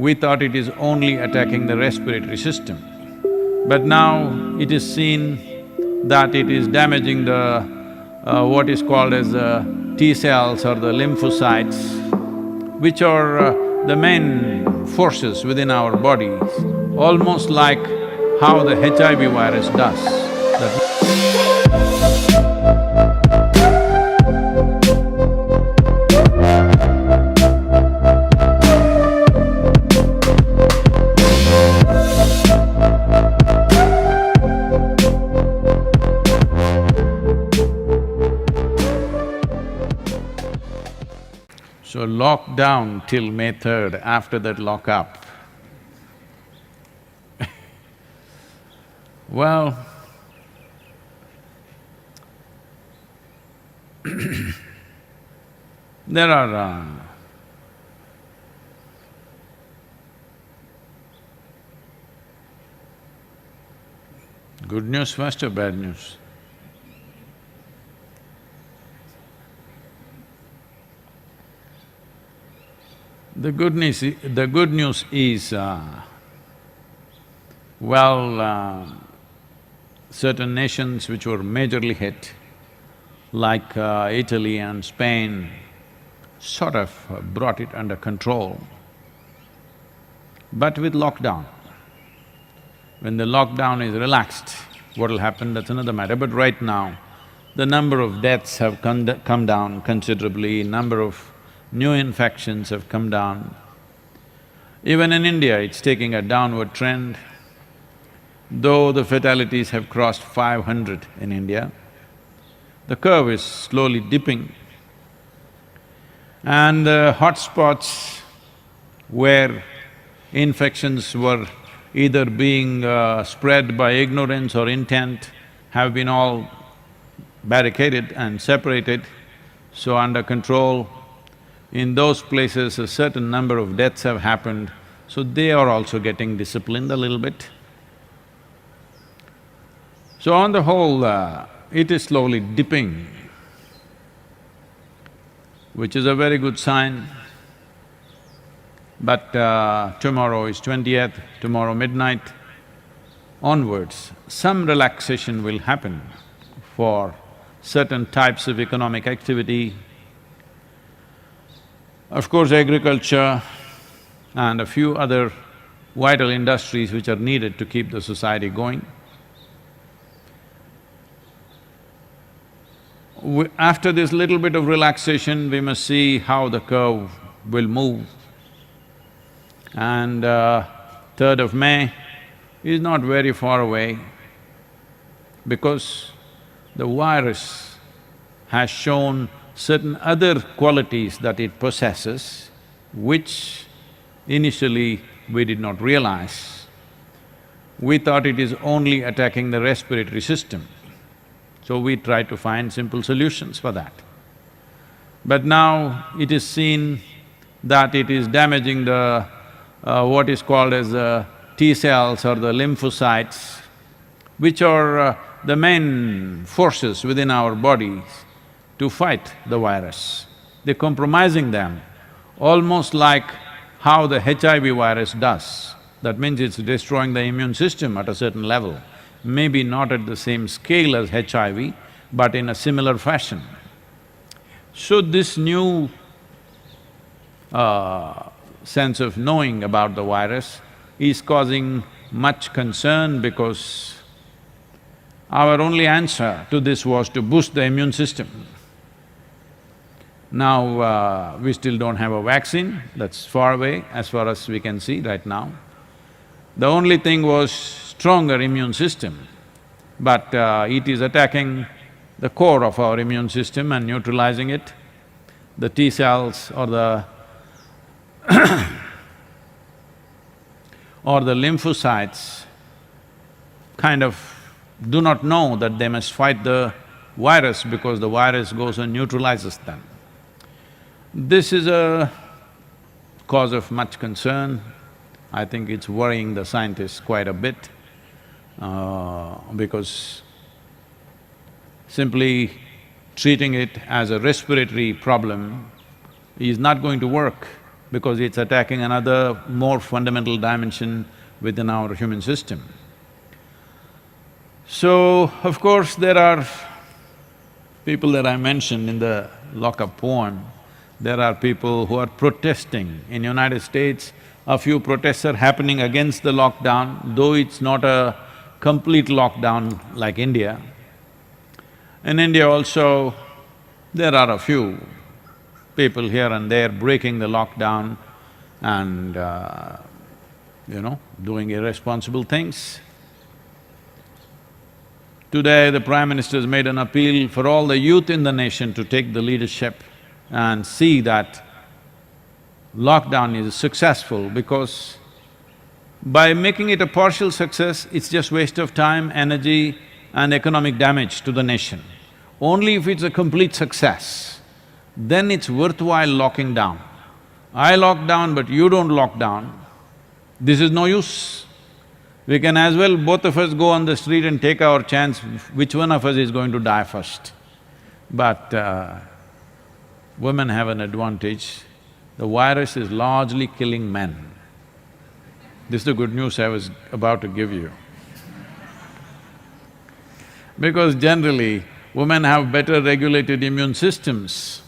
We thought it is only attacking the respiratory system, but now it is seen that it is damaging the what is called as the T cells or the lymphocytes, which are the main forces within our bodies, almost like how the HIV virus does. So lockdown till May 3rd, after that lock up. Well, there are good news first or bad news? The good news is, certain nations which were majorly hit, like Italy and Spain, sort of brought it under control. But with lockdown, when the lockdown is relaxed, what'll happen, that's another matter. But right now, the number of deaths have come down considerably, number of new infections have come down. Even in India, it's taking a downward trend. Though the fatalities have crossed 500 in India, the curve is slowly dipping. And the hotspots where infections were either being spread by ignorance or intent have been all barricaded and separated, so under control. In those places, a certain number of deaths have happened, so they are also getting disciplined a little bit. So on the whole, it is slowly dipping, which is a very good sign. But tomorrow is 20th, tomorrow midnight onwards, some relaxation will happen for certain types of economic activity. Of course, agriculture and a few other vital industries which are needed to keep the society going. After this little bit of relaxation, we must see how the curve will move. And 3rd of May is not very far away, because the virus has shown certain other qualities that it possesses, which initially we did not realize. We thought it is only attacking the respiratory system, so we tried to find simple solutions for that. But now it is seen that it is damaging the what is called as the T cells or the lymphocytes, which are the main forces within our bodies to fight the virus. They're compromising them, almost like how the HIV virus does. That means it's destroying the immune system at a certain level, maybe not at the same scale as HIV, but in a similar fashion. So this new sense of knowing about the virus is causing much concern, because our only answer to this was to boost the immune system. Now, we still don't have a vaccine, that's far away as far as we can see right now. The only thing was stronger immune system, but it is attacking the core of our immune system and neutralizing it. The T cells or the or the lymphocytes kind of do not know that they must fight the virus, because the virus goes and neutralizes them. This is a cause of much concern. I think it's worrying the scientists quite a bit, because simply treating it as a respiratory problem is not going to work. because it's attacking another more fundamental dimension within our human system. So, of course, there are people that I mentioned in the lock-up poem. There are people who are protesting. In United States, a few protests are happening against the lockdown, though it's not a complete lockdown like India. In India also, there are a few people here and there breaking the lockdown and, doing irresponsible things. Today, the Prime Minister has made an appeal for all the youth in the nation to take the leadership and see that lockdown is successful, because by making it a partial success, it's just waste of time, energy and economic damage to the nation. Only if it's a complete success, then it's worthwhile locking down. I lock down but you don't lock down, this is no use. We can as well, both of us go on the street and take our chance, which one of us is going to die first. But women have an advantage. The virus is largely killing men. This is the good news I was about to give you. Because generally, women have better regulated immune systems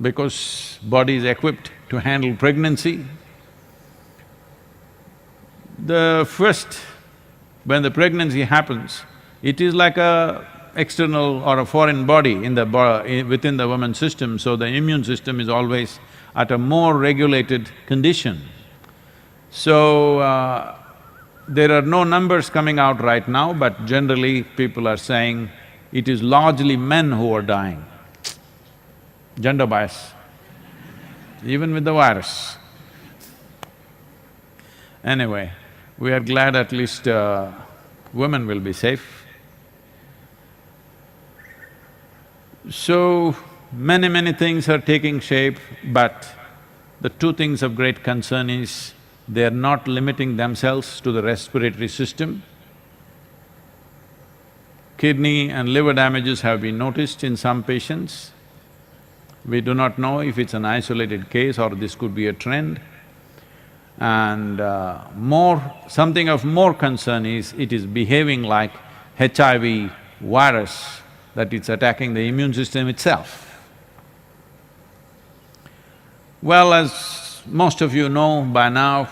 because body is equipped to handle pregnancy. When the pregnancy happens, it is like a external or a foreign body within the woman's system, so the immune system is always at a more regulated condition. So, there are no numbers coming out right now, but generally people are saying it is largely men who are dying. Gender bias, even with the virus. Anyway, we are glad at least women will be safe. So, many things are taking shape, but the two things of great concern is they are not limiting themselves to the respiratory system. Kidney and liver damages have been noticed in some patients. We do not know if it's an isolated case or this could be a trend. And something of more concern is it is behaving like HIV virus, that it's attacking the immune system itself. Well, as most of you know by now,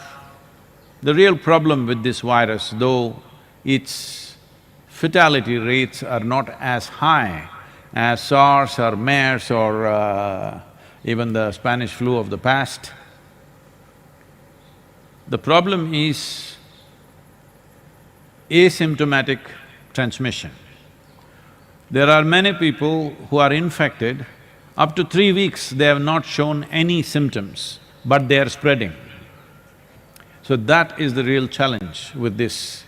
the real problem with this virus, though its fatality rates are not as high as SARS or MERS or even the Spanish flu of the past, the problem is asymptomatic transmission. There are many people who are infected, up to 3 weeks they have not shown any symptoms, but they are spreading. So that is the real challenge with this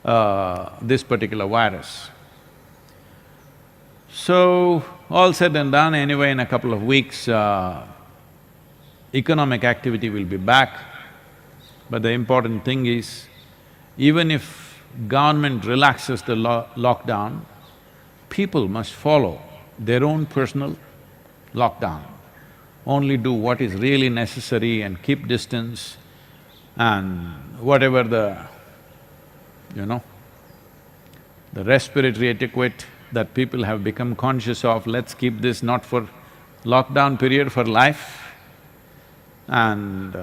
particular virus. So, all said and done, anyway, in a couple of weeks, economic activity will be back. But the important thing is, even if government relaxes the lockdown, people must follow their own personal lockdown. Only do what is really necessary and keep distance, and whatever the respiratory etiquette that people have become conscious of, let's keep this not for lockdown period, for life, and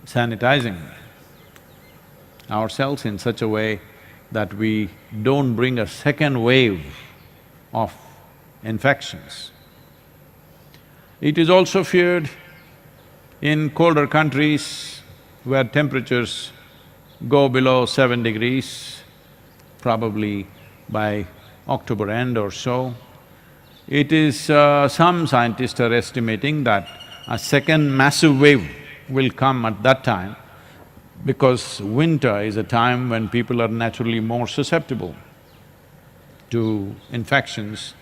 sanitizing ourselves in such a way that we don't bring a second wave of infections. It is also feared in colder countries where temperatures go below 7 degrees, probably by October end or so. It is… some scientists are estimating that a second massive wave will come at that time, because winter is a time when people are naturally more susceptible to infections,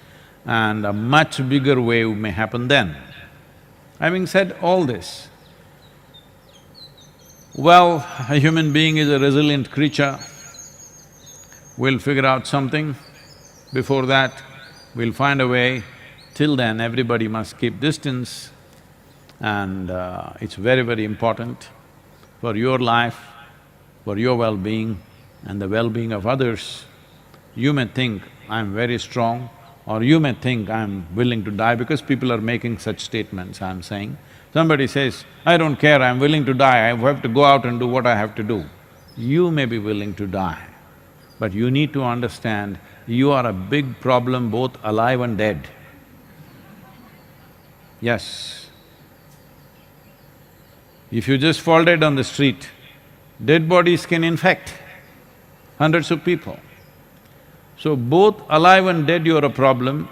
and a much bigger wave may happen then. Having said all this, well, a human being is a resilient creature. We'll figure out something. Before that, we'll find a way. Till then, everybody must keep distance. And it's very, very important for your life, for your well-being and the well-being of others. You may think, I'm very strong, or you may think, I'm willing to die, because people are making such statements, I'm saying. Somebody says, I don't care, I'm willing to die, I have to go out and do what I have to do. You may be willing to die, but you need to understand, you are a big problem both alive and dead. Yes. If you just fall dead on the street, dead bodies can infect hundreds of people. So both alive and dead you are a problem.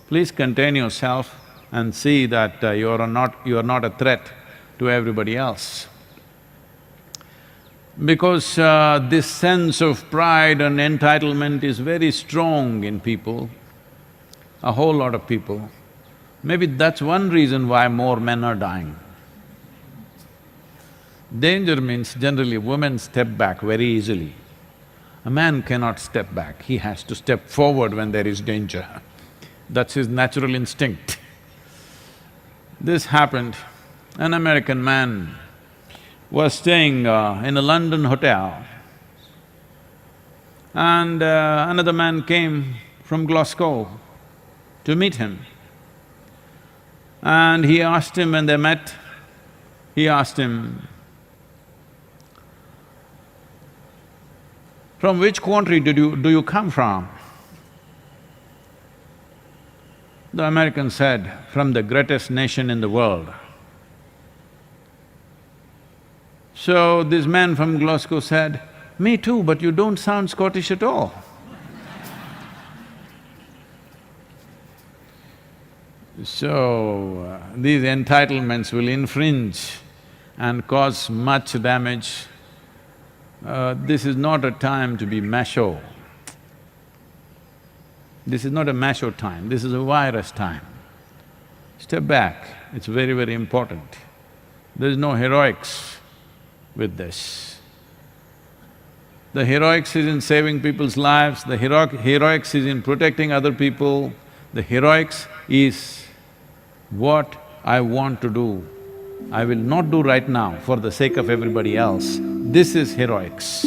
Please contain yourself and see that you are not a threat to everybody else. Because this sense of pride and entitlement is very strong in people, a whole lot of people. Maybe that's one reason why more men are dying. Danger means generally women step back very easily. A man cannot step back, he has to step forward when there is danger. That's his natural instinct. This happened, an American man was staying in a London hotel, and another man came from Glasgow to meet him. And he asked him, when they met, he asked him, "From which country do you come from?" The American said, "From the greatest nation in the world." So this man from Glasgow said, "Me too, but you don't sound Scottish at all." So, these entitlements will infringe and cause much damage. This is not a time to be macho. This is not a macho time, this is a virus time. Step back, it's very, very important. There is no heroics with this. The heroics is in saving people's lives, the heroics is in protecting other people, the heroics is what I want to do, I will not do right now for the sake of everybody else. This is heroics.